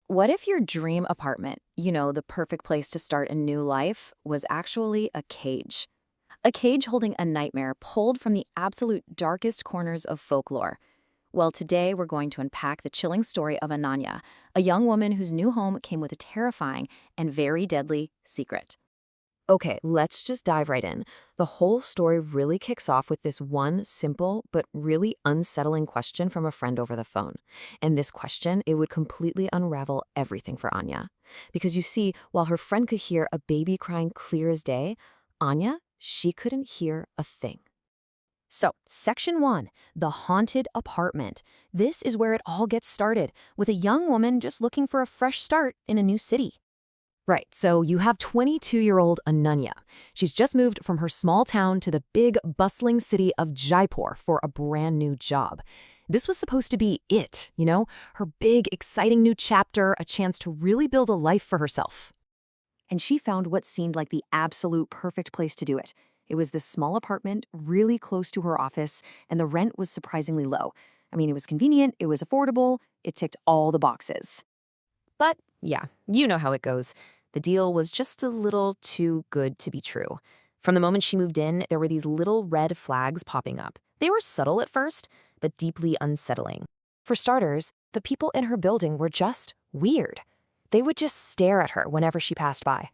What if your dream apartment, the perfect place to start a new life, was actually a cage? A cage holding a nightmare pulled from the absolute darkest corners of folklore. Well, today we're going to unpack the chilling story of Ananya, a young woman whose new home came with a terrifying and very deadly secret. Okay, let's just dive right in. The whole story really kicks off with this one simple but really unsettling question from a friend over the phone. And this question, it would completely unravel everything for Anya. Because you see, while her friend could hear a baby crying clear as day, Anya, she couldn't hear a thing. So, Section 1, the haunted apartment. This is where it all gets started, with a young woman just looking for a fresh start in a new city. Right, so you have 22-year-old Ananya. She's just moved from her small town to the big, bustling city of Jaipur for a brand new job. This was supposed to be it, her big, exciting new chapter, a chance to really build a life for herself. And she found what seemed like the absolute perfect place to do it. It was this small apartment, really close to her office, and the rent was surprisingly low. I mean, it was convenient, it was affordable, it ticked all the boxes. But yeah, you know how it goes. The deal was just a little too good to be true. From the moment she moved in, there were these little red flags popping up. They were subtle at first, but deeply unsettling. For starters, the people in her building were just weird. They would just stare at her whenever she passed by.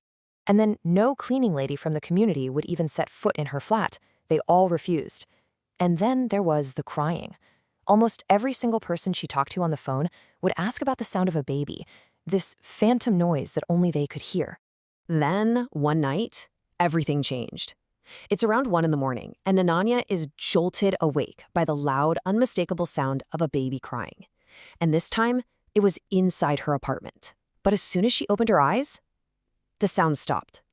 And then no cleaning lady from the community would even set foot in her flat. They all refused. And then there was the crying. Almost every single person she talked to on the phone would ask about the sound of a baby, this phantom noise that only they could hear. Then, one night, everything changed. It's around 1 in the morning, and Ananya is jolted awake by the loud, unmistakable sound of a baby crying. And this time, it was inside her apartment. But as soon as she opened her eyes, the sound stopped.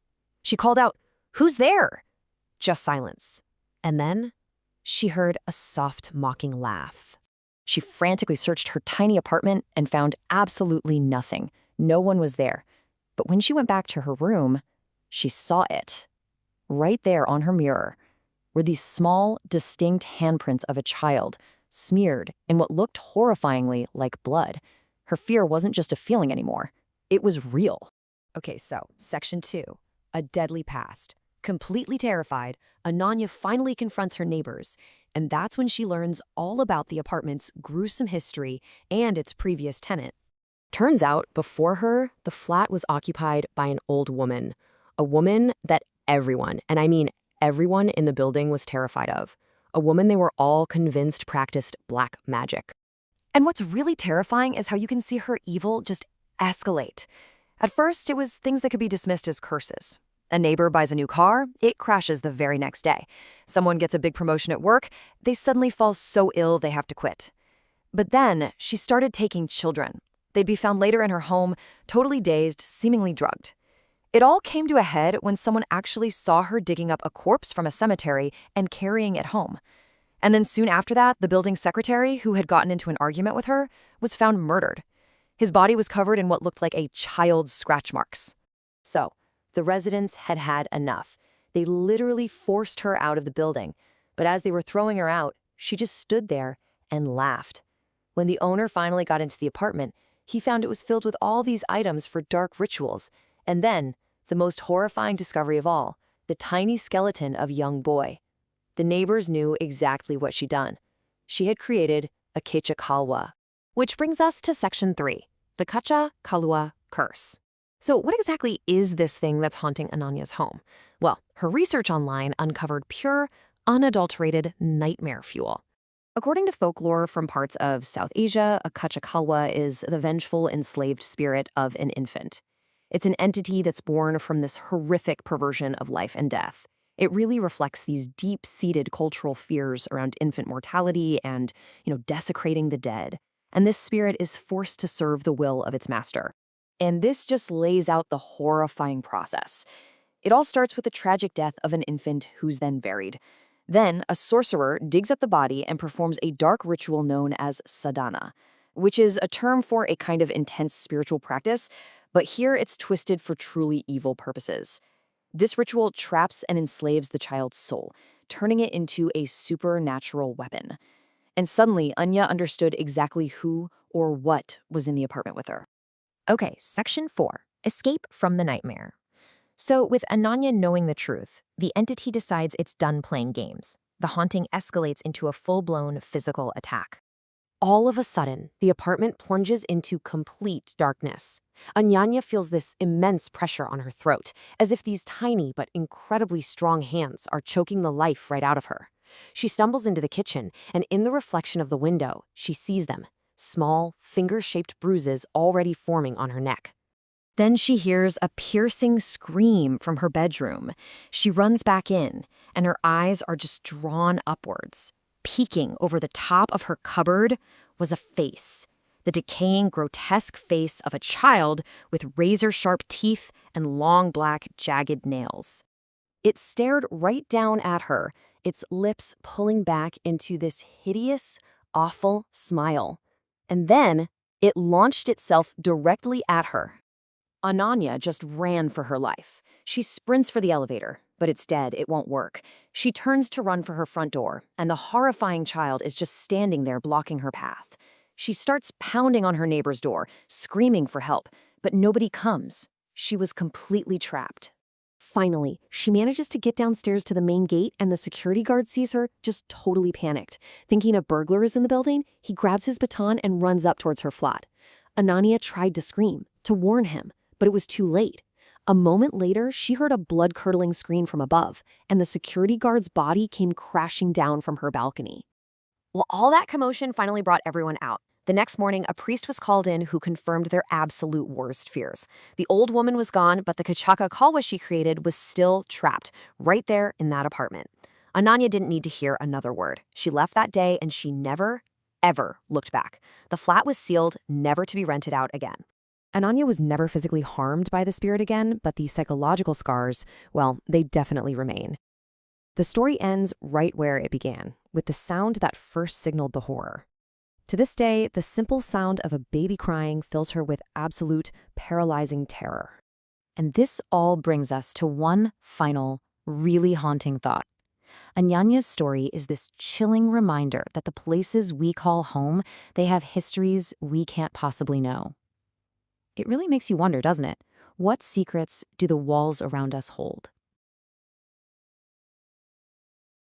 She called out, "Who's there?" Just silence. And then she heard a soft, mocking laugh. She frantically searched her tiny apartment and found absolutely nothing. No one was there. But when she went back to her room, she saw it. Right there on her mirror were these small, distinct handprints of a child, smeared in what looked horrifyingly like blood. Her fear wasn't just a feeling anymore. It was real. Okay, so, Section 2, a deadly past. Completely terrified, Ananya finally confronts her neighbors, and that's when she learns all about the apartment's gruesome history and its previous tenant. Turns out, before her, the flat was occupied by an old woman. A woman that everyone, and I mean everyone in the building was terrified of. A woman they were all convinced practiced black magic. And what's really terrifying is how you can see her evil just escalate. At first, it was things that could be dismissed as curses. A neighbor buys a new car, it crashes the very next day. Someone gets a big promotion at work, they suddenly fall so ill they have to quit. But then, she started taking children. They'd be found later in her home, totally dazed, seemingly drugged. It all came to a head when someone actually saw her digging up a corpse from a cemetery and carrying it home. And then soon after that, the building secretary, who had gotten into an argument with her, was found murdered. His body was covered in what looked like a child's scratch marks. So, the residents had had enough. They literally forced her out of the building. But as they were throwing her out, she just stood there and laughed. When the owner finally got into the apartment, he found it was filled with all these items for dark rituals. And then, the most horrifying discovery of all, the tiny skeleton of a young boy. The neighbors knew exactly what she'd done. She had created a Kecha Kalwa. Which brings us to Section 3, the Kacha Kalwa curse. So what exactly is this thing that's haunting Ananya's home? Well, her research online uncovered pure, unadulterated nightmare fuel. According to folklore from parts of South Asia, a Kachakalwa is the vengeful, enslaved spirit of an infant. It's an entity that's born from this horrific perversion of life and death. It really reflects these deep-seated cultural fears around infant mortality and, desecrating the dead. And this spirit is forced to serve the will of its master. And this just lays out the horrifying process. It all starts with the tragic death of an infant who's then buried. Then, a sorcerer digs up the body and performs a dark ritual known as sadhana, which is a term for a kind of intense spiritual practice, but here it's twisted for truly evil purposes. This ritual traps and enslaves the child's soul, turning it into a supernatural weapon. And suddenly, Anya understood exactly who or what was in the apartment with her. Okay, section 4. Escape from the nightmare. So, with Ananya knowing the truth, the entity decides it's done playing games. The haunting escalates into a full-blown physical attack. All of a sudden, the apartment plunges into complete darkness. Anyanya feels this immense pressure on her throat, as if these tiny but incredibly strong hands are choking the life right out of her. She stumbles into the kitchen, and in the reflection of the window, she sees them, small, finger-shaped bruises already forming on her neck. Then she hears a piercing scream from her bedroom. She runs back in, and her eyes are just drawn upwards. Peeking over the top of her cupboard was a face, the decaying, grotesque face of a child with razor-sharp teeth and long, black, jagged nails. It stared right down at her, its lips pulling back into this hideous, awful smile. And then it launched itself directly at her. Ananya just ran for her life. She sprints for the elevator, but it's dead, it won't work. She turns to run for her front door, and the horrifying child is just standing there blocking her path. She starts pounding on her neighbor's door, screaming for help, but nobody comes. She was completely trapped. Finally, she manages to get downstairs to the main gate, and the security guard sees her, just totally panicked. Thinking a burglar is in the building, he grabs his baton and runs up towards her flat. Ananya tried to scream, to warn him, but it was too late. A moment later, she heard a blood-curdling scream from above, and the security guard's body came crashing down from her balcony. Well, all that commotion finally brought everyone out. The next morning, a priest was called in who confirmed their absolute worst fears. The old woman was gone, but the Kachaka Kalwa she created was still trapped, right there in that apartment. Ananya didn't need to hear another word. She left that day, and she never, ever looked back. The flat was sealed, never to be rented out again. Ananya was never physically harmed by the spirit again, but the psychological scars, well, they definitely remain. The story ends right where it began, with the sound that first signaled the horror. To this day, the simple sound of a baby crying fills her with absolute, paralyzing terror. And this all brings us to one final, really haunting thought. Anyanya's story is this chilling reminder that the places we call home, they have histories we can't possibly know. It really makes you wonder, doesn't it? What secrets do the walls around us hold?